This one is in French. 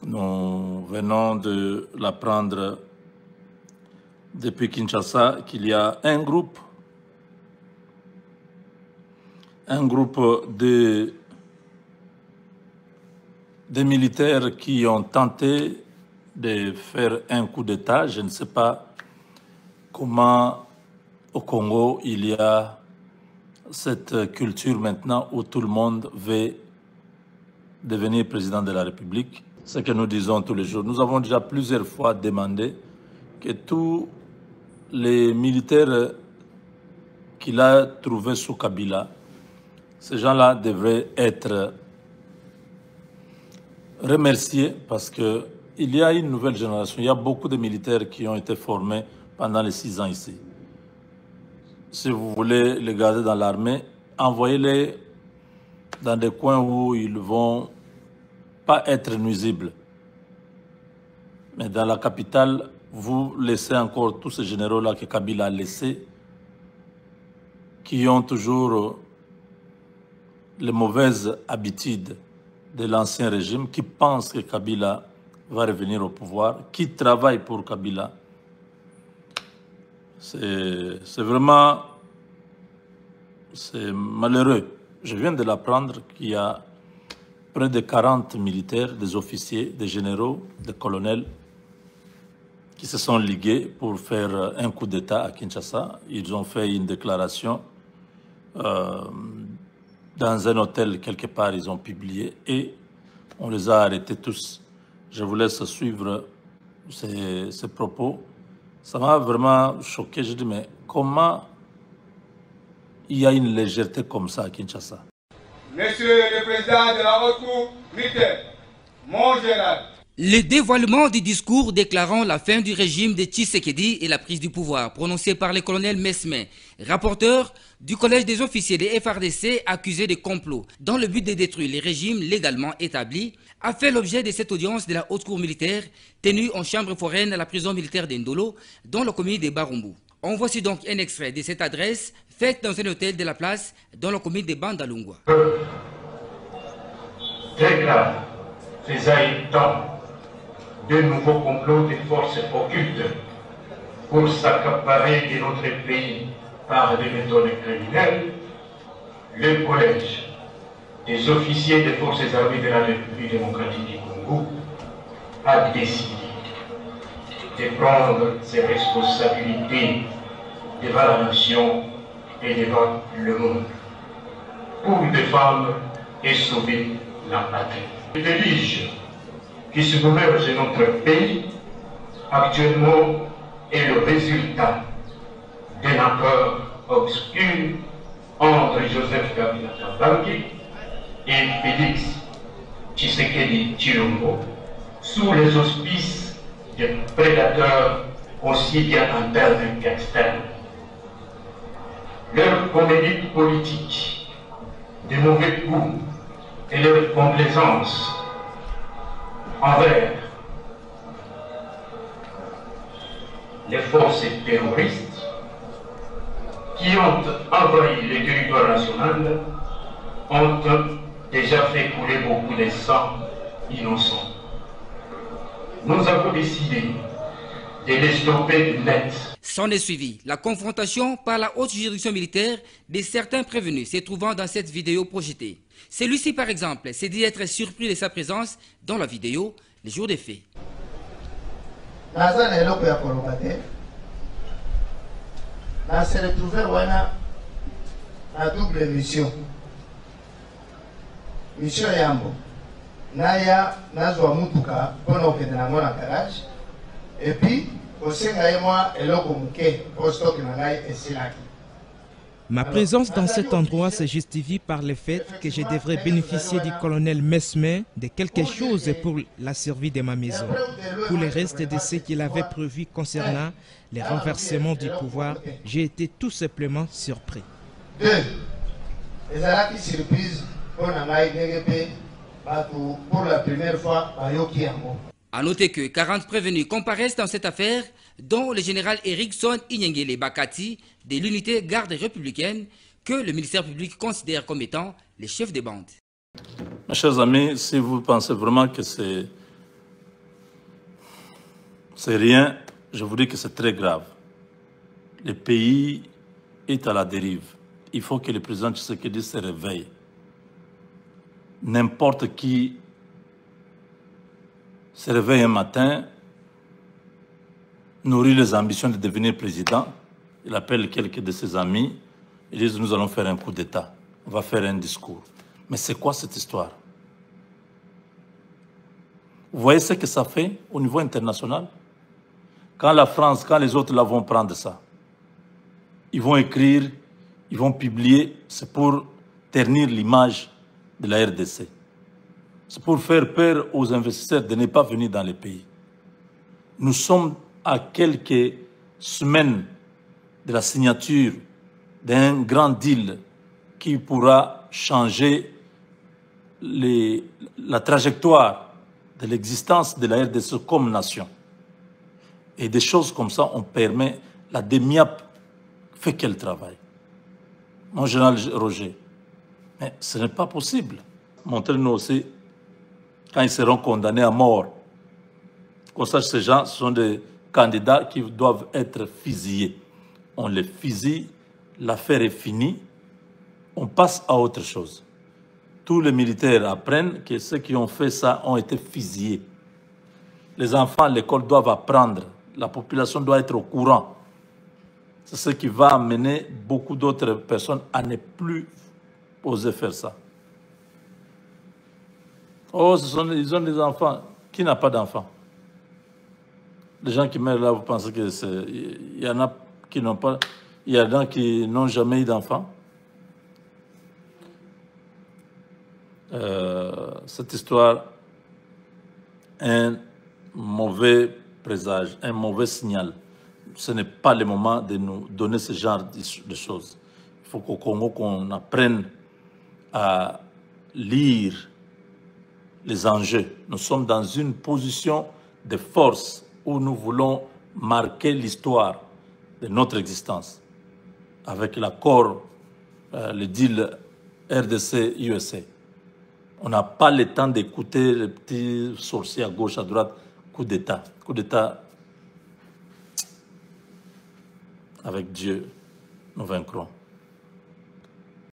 Nous venons de l'apprendre depuis Kinshasa qu'il y a un groupe de militaires qui ont tenté de faire un coup d'État. Je ne sais pas comment au Congo il y a cette culture maintenant où tout le monde veut devenir président de la République. Ce que nous disons tous les jours. Nous avons déjà plusieurs fois demandé que tous les militaires qu'il a trouvés sous Kabila, ces gens-là devraient être remerciés parce qu'il y a une nouvelle génération. Il y a beaucoup de militaires qui ont été formés pendant les 6 ans ici. Si vous voulez les garder dans l'armée, envoyez-les dans des coins où ils ne vont pas être nuisibles. Mais dans la capitale, vous laissez encore tous ces généraux-là que Kabila a laissés, qui ont toujours les mauvaises habitudes de l'ancien régime, qui pensent que Kabila va revenir au pouvoir, qui travaillent pour Kabila. C'est vraiment malheureux. Je viens de l'apprendre qu'il y a près de 40 militaires, des officiers, des généraux, des colonels qui se sont ligués pour faire un coup d'État à Kinshasa. Ils ont fait une déclaration dans un hôtel quelque part, ils ont publié et on les a arrêtés tous. Je vous laisse suivre ces propos. Ça m'a vraiment choqué. Je dis, mais comment il y a une légèreté comme ça à Kinshasa? Monsieur le Président de la Haute Cour militaire, mon général. Le dévoilement du discours déclarant la fin du régime de Tshisekedi et la prise du pouvoir, prononcé par le colonel Mesmin, rapporteur du collège des officiers des FARDC accusés de complot dans le but de détruire les régimes légalement établis, a fait l'objet de cette audience de la haute cour militaire tenue en chambre foraine à la prison militaire d'Indolo, dans la commune de Barumbu. On voici donc un extrait de cette adresse faite dans un hôtel de la place dans la commune de Bandalungwa. Très grave, faisant de nouveaux complots des forces occultes pour s'accaparer de notre pays par des méthodes criminelles, le collège des officiers des forces armées de la République démocratique du Congo a décidé de prendre ses responsabilités devant la nation et devant le monde pour défendre et sauver la patrie. Le déluge qui se gouverne de notre pays actuellement est le résultat d'un accord obscur entre Joseph Kabila Kabange et Félix Tshisekedi Tshilombo sous les auspices de prédateurs aussi bien internes qu'externes. Leur comédie politique de mauvais goût et leur complaisance envers les forces terroristes qui ont envahi le territoire national ont déjà fait couler beaucoup de sang innocent. Nous avons décidé de les stopper net. S'en est suivi la confrontation par la haute juridiction militaire de certains prévenus se trouvant dans cette vidéo projetée. Celui-ci, par exemple, s'est dit être surpris de sa présence dans la vidéo les jours des faits. On s'est retrouvé à double mission. Mission Yambo. Naya Nazwa Mutuka, pendant que dans mon garage. Et puis, au Sengaïmoa et l'Okomuke, au stock Nagaï et Silaki. Ma présence dans cet endroit se justifie par le fait que je devrais bénéficier du colonel Mesmin de quelque chose pour la survie de ma maison. Pour le reste de ce qu'il avait prévu concernant le renversement du pouvoir, j'ai été tout simplement surpris. Pour la première fois, A noter que 40 prévenus comparaissent dans cette affaire, dont le général Erickson Inyengele Bakati de l'unité garde républicaine que le ministère public considère comme étant les chefs des bandes. Mes chers amis, si vous pensez vraiment que c'est C'est rien, je vous dis que c'est très grave. Le pays est à la dérive. Il faut que le président Tshisekedi se réveille. N'importe qui se réveille un matin, nourrit les ambitions de devenir président, il appelle quelques de ses amis, ils disent nous allons faire un coup d'État, on va faire un discours. Mais c'est quoi cette histoire? Vous voyez ce que ça fait au niveau international? Quand la France, quand les autres là vont prendre ça, ils vont écrire, ils vont publier, c'est pour ternir l'image de la RDC. C'est pour faire peur aux investisseurs de ne pas venir dans les pays. Nous sommes à quelques semaines de la signature d'un grand deal qui pourra changer la trajectoire de l'existence de la RDC comme nation. Et des choses comme ça, on permet, la DEMIAP fait quel travail? Mon général Roger, mais ce n'est pas possible. Montrez-nous aussi, quand ils seront condamnés à mort, qu'on sache ces gens, ce sont des candidats qui doivent être fusillés. On les fusille, l'affaire est finie, on passe à autre chose. Tous les militaires apprennent que ceux qui ont fait ça ont été fusillés. Les enfants à l'école doivent apprendre, la population doit être au courant. C'est ce qui va amener beaucoup d'autres personnes à ne plus oser faire ça. Oh, ils ont des enfants. Qui n'a pas d'enfants? Les gens qui meurent là, vous pensez que c'est... Il y en a qui n'ont pas... Il y en a qui n'ont jamais eu d'enfants. Cette histoire, un mauvais présage, un mauvais signal. Ce n'est pas le moment de nous donner ce genre de choses. Il faut qu'au Congo, qu'on apprenne à lire les enjeux. Nous sommes dans une position de force où nous voulons marquer l'histoire de notre existence. Avec l'accord, le deal RDC-USA. On n'a pas le temps d'écouter les petits sorciers à gauche, à droite. Coup d'État. Coup d'État. Avec Dieu, nous vaincrons.